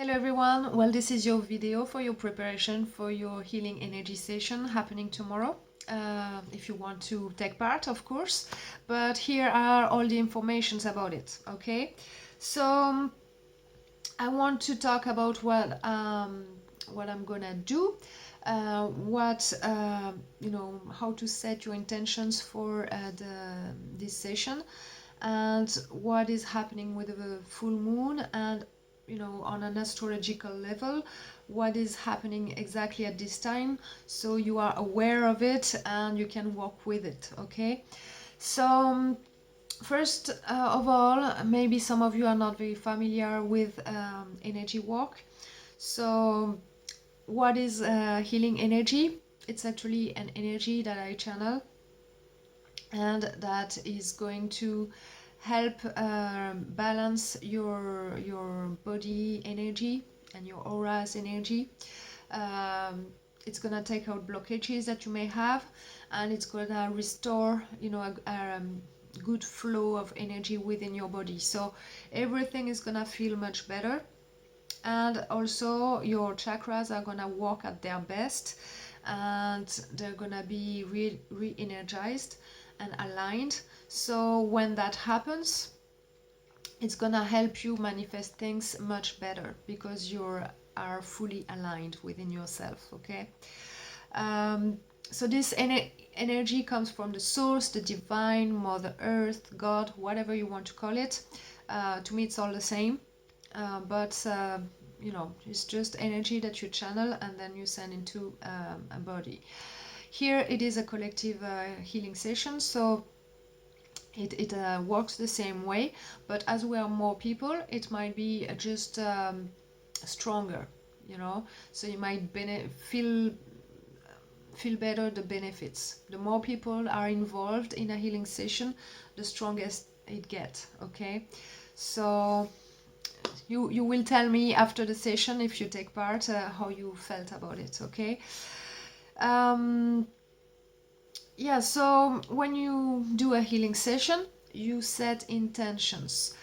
Hello everyone, well this is your video for your preparation for your healing energy session happening tomorrow. If you want to take part, of course, but here are all the informations about it, okay? So I want to talk about what I'm gonna do, how to set your intentions for this session, and what is happening with the full moon, and on an astrological level, what is happening exactly at this time, so you are aware of it and you can walk with it, okay? So first of all, maybe some of you are not very familiar with energy walk. So what is healing energy? It's actually an energy that I channel, and that is going to help balance your body energy and your aura's energy. It's gonna take out blockages that you may have, and it's gonna restore a good flow of energy within your body, so everything is gonna feel much better, and also your chakras are gonna work at their best, and they're gonna be re-energized and aligned. So when that happens, it's gonna help you manifest things much better because you are fully aligned within yourself, okay? So this energy comes from the source, the divine, Mother Earth, God, whatever you want to call it. To me it's all the same, but it's just energy that you channel and then you send into a body. Here it is a collective healing session, so it works the same way, but as we are more people, it might be just stronger, so you might feel better the benefits. The more people are involved in a healing session, the strongest it gets, okay? So you will tell me after the session, if you take part, how you felt about it, okay? Yeah, so when you do a healing session, you set intentions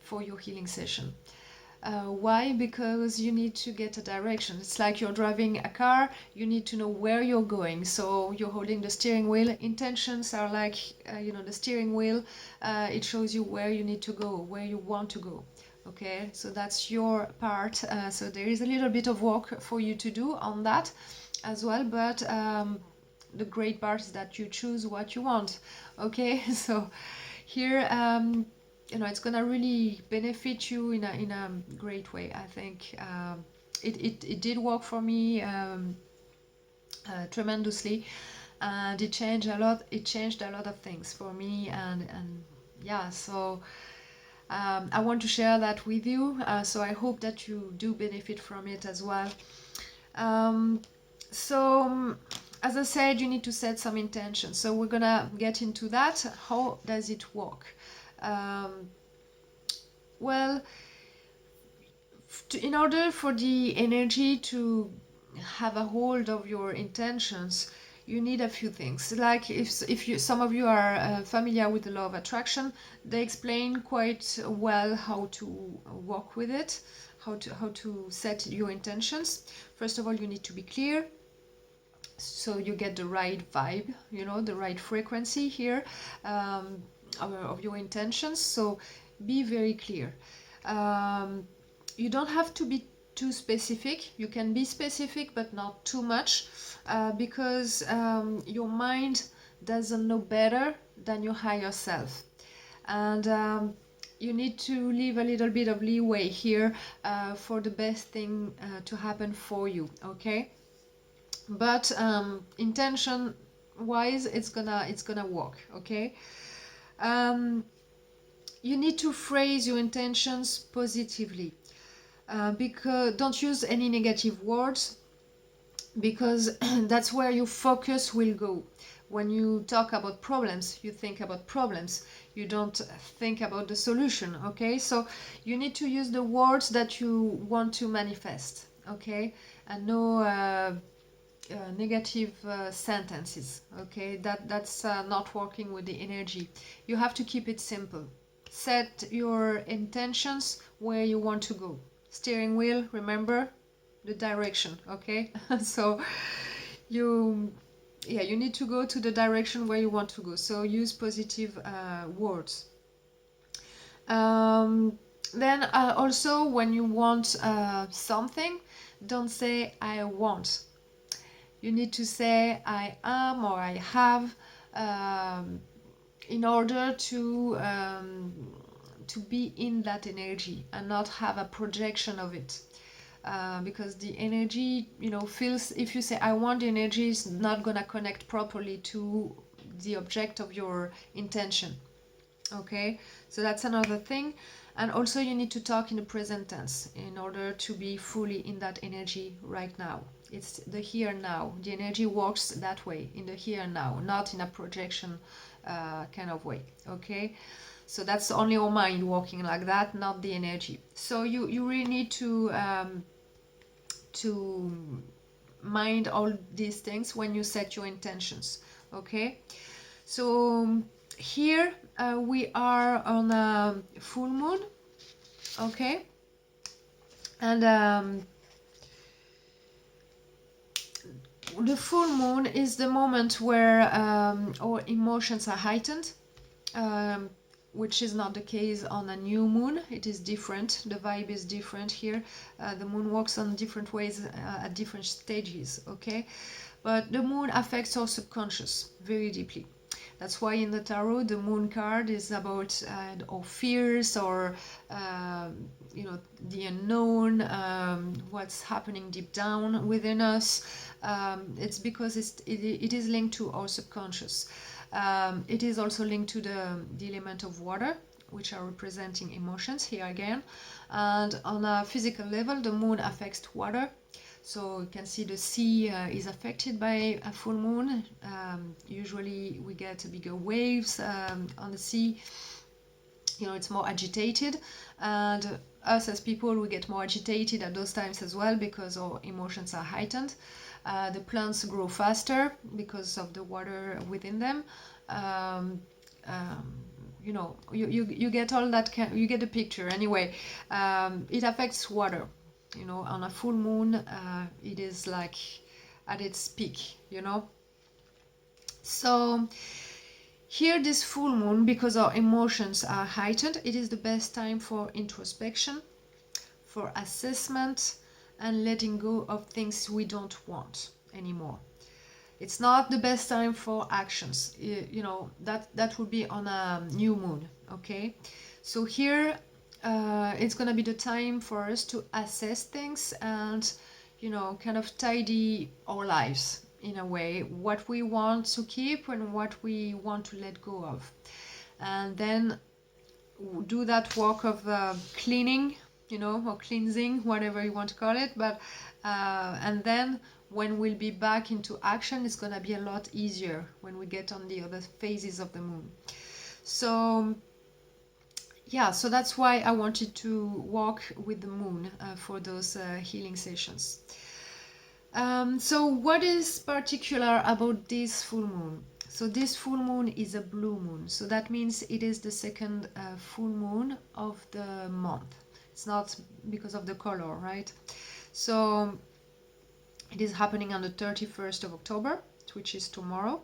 for your healing session. Why? Because you need to get a direction. It's like you're driving a car, you need to know where you're going. So you're holding the steering wheel. Intentions are like, the steering wheel. It shows you where you need to go, where you want to go. Okay, so that's your part. So there is a little bit of work for you to do on that as well, but the great part is that you choose what you want, okay? So here it's gonna really benefit you in a great way. I think it did work for me tremendously, and it changed a lot of things for me, and yeah, so I want to share that with you, so I hope that you do benefit from it as well. So as I said, you need to set some intentions, so we're gonna get into that. How does it work? Well, in order for the energy to have a hold of your intentions, you need a few things. Like if some of you are familiar with the law of attraction, they explain quite well how to work with it, how to set your intentions. First of all, you need to be clear, so you get the right vibe, the right frequency here of your intentions. So be very clear. You don't have to be too specific. You can be specific, but not too much, because your mind doesn't know better than your higher self, and you need to leave a little bit of leeway here for the best thing to happen for you, okay? But intention wise, it's gonna work, okay? You need to phrase your intentions positively, because don't use any negative words, because that's where your focus will go. When you talk about problems, you think about problems, you don't think about the solution, okay? So you need to use the words that you want to manifest, okay? And no negative sentences, okay? That's not working with the energy. You have to keep it simple. Set your intentions where you want to go, Steering wheel, remember the direction, okay? So you need to go to the direction where you want to go. So use positive words. Then also when you want something, don't say I want. You need to say I am or I have, in order to be in that energy and not have a projection of it. Because the energy, feels, if you say I want, the energy is not gonna connect properly to the object of your intention. Okay, so that's another thing. And also you need to talk in the present tense in order to be fully in that energy right now. It's the here and now. The energy works that way, in the here and now, not in a projection kind of way. Okay, so that's only your mind working like that, not the energy. So you really need to mind all these things when you set your intentions. Okay, so here we are on a full moon. Okay, and the full moon is the moment where our emotions are heightened, which is not the case on a new moon. It is different. The vibe is different here. The moon works on different ways at different stages. Okay, but the moon affects our subconscious very deeply. That's why in the tarot, the moon card is about our fears, or the unknown, what's happening deep down within us. It's because it is linked to our subconscious. It is also linked to the element of water, which are representing emotions here again. And on a physical level, the moon affects water. So you can see the sea is affected by a full moon. Usually we get bigger waves on the sea. It's more agitated, and us as people, we get more agitated at those times as well, because our emotions are heightened. The plants grow faster because of the water within them. You get all that, you get the picture anyway. It affects water. On a full moon, it is like at its peak. So here, this full moon, because our emotions are heightened, it is the best time for introspection, for assessment, and letting go of things we don't want anymore. It's not the best time for actions. That would be on a new moon. Okay, so here it's gonna be the time for us to assess things and kind of tidy our lives in a way, what we want to keep and what we want to let go of, and then do that work of cleaning, or cleansing, whatever you want to call it. But and then when we'll be back into action, it's gonna be a lot easier when we get on the other phases of the moon. So yeah, so that's why I wanted to walk with the moon for those healing sessions. So what is particular about this full moon? So this full moon is a blue moon. So that means it is the second full moon of the month. It's not because of the color, right? So it is happening on the 31st of October, which is tomorrow.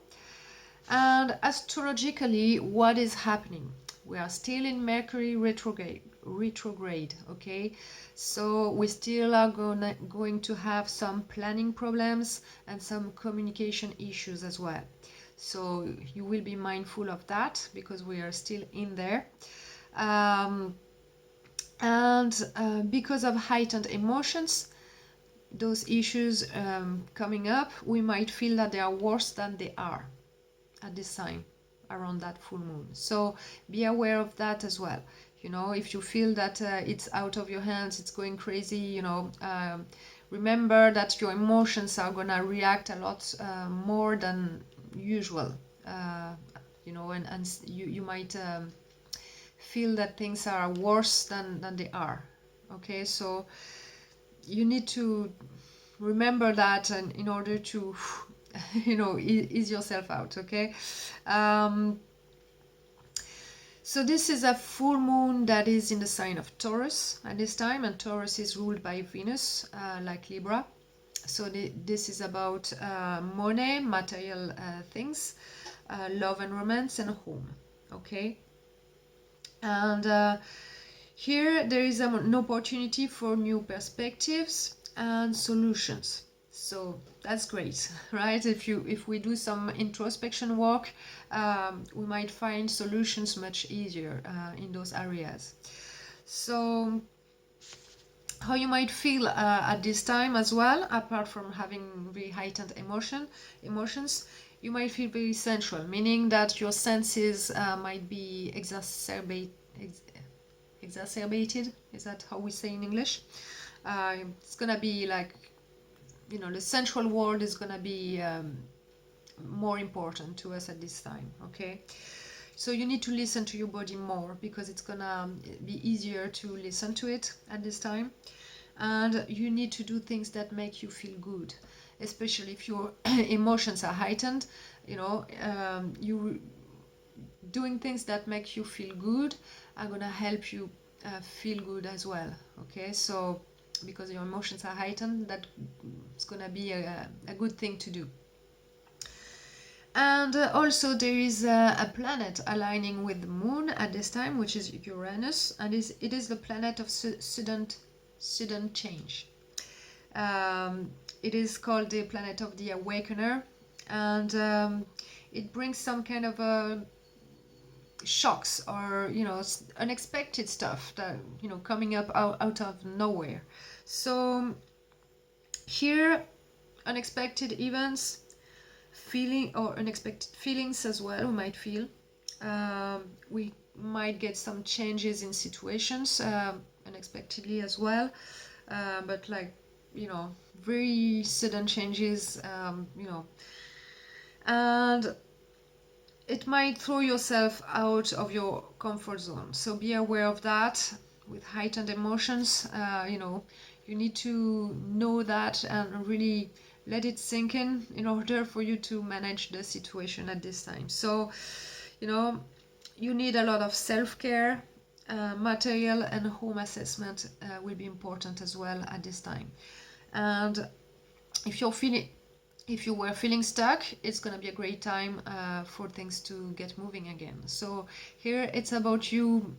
And astrologically, what is happening? We are still in Mercury retrograde, okay? So we still are going to have some planning problems and some communication issues as well. So you will be mindful of that, because we are still in there. Because of heightened emotions, those issues coming up, we might feel that they are worse than they are at this time around that full moon. So be aware of that as well. If you feel that it's out of your hands, it's going crazy, remember that your emotions are gonna react a lot more than usual. And you might feel that things are worse than they are. Okay, so you need to remember that, and in order to ease yourself out. Okay, So this is a full moon that is in the sign of Taurus at this time, and Taurus is ruled by Venus, like Libra. So this is about money, material things, love and romance, and home. Okay, and here there is an opportunity for new perspectives and solutions. So that's great, right? If we do some introspection work, we might find solutions much easier in those areas. So how you might feel at this time as well, apart from having very heightened emotions, you might feel very sensual, meaning that your senses might be exacerbated. Is that how we say in English? It's gonna be like, the sensual world is gonna be more important to us at this time. Okay, so you need to listen to your body more, because it's gonna be easier to listen to it at this time. And you need to do things that make you feel good, especially if your emotions are heightened. You doing things that make you feel good are gonna help you feel good as well. Okay, so because your emotions are heightened, that's gonna be a good thing to do. And also there is a planet aligning with the moon at this time, which is Uranus, and it is the planet of sudden change. It is called the planet of the awakener, and it brings some kind of shocks, or unexpected stuff that coming up out of nowhere. So here, unexpected events, feeling or unexpected feelings as well we might feel. We might get some changes in situations unexpectedly as well, but like very sudden changes, and it might throw yourself out of your comfort zone. So be aware of that. With heightened emotions, you need to know that and really let it sink in order for you to manage the situation at this time. So you need a lot of self-care. Material and home assessment will be important as well at this time. And if you were feeling stuck, it's going to be a great time for things to get moving again. So here it's about you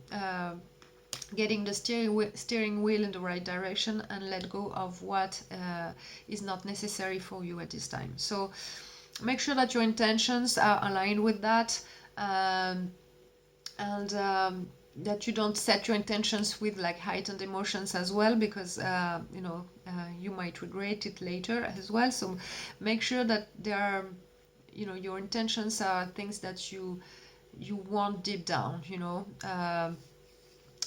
getting the steering wheel in the right direction and let go of what is not necessary for you at this time. So make sure that your intentions are aligned with that, and that you don't set your intentions with like heightened emotions as well, because you might regret it later as well. So make sure that there are, your intentions are things that you want deep down,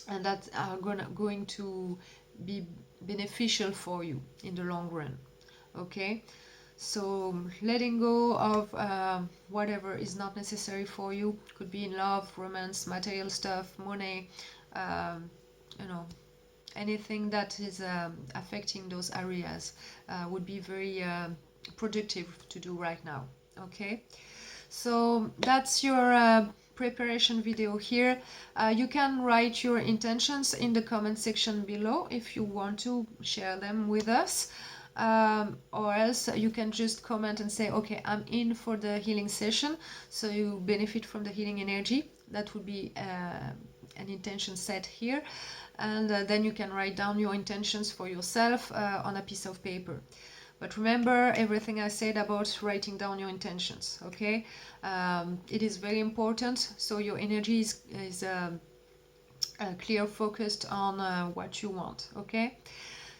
and that are going to be beneficial for you in the long run. Okay, so letting go of whatever is not necessary for you, could be in love, romance, material stuff, money, anything that is affecting those areas would be very productive to do right now. Okay, so that's your preparation video here. You can write your intentions in the comment section below if you want to share them with us. Or else you can just comment and say, okay, I'm in for the healing session, so you benefit from the healing energy. That would be an intention set here, and then you can write down your intentions for yourself on a piece of paper. But remember everything I said about writing down your intentions. Okay, it is very important, so your energy is clear, focused on what you want. Okay,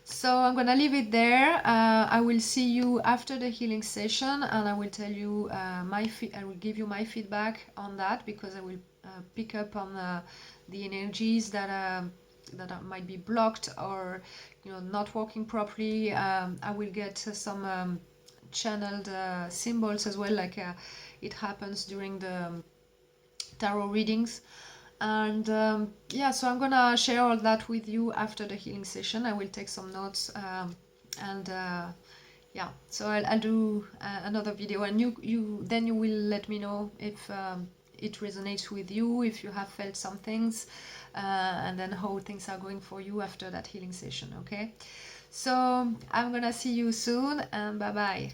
so I'm gonna leave it there. I will see you after the healing session, and I will tell you I will give you my feedback on that, because I will pick up on the energies that might be blocked or not working properly. I will get some channeled symbols as well, like it happens during the tarot readings. And yeah, so I'm gonna share all that with you after the healing session. I will take some notes, and yeah, so I'll do another video, and you will let me know it resonates with you, if you have felt some things, and then how things are going for you after that healing session. Okay, so I'm gonna see you soon, and bye bye.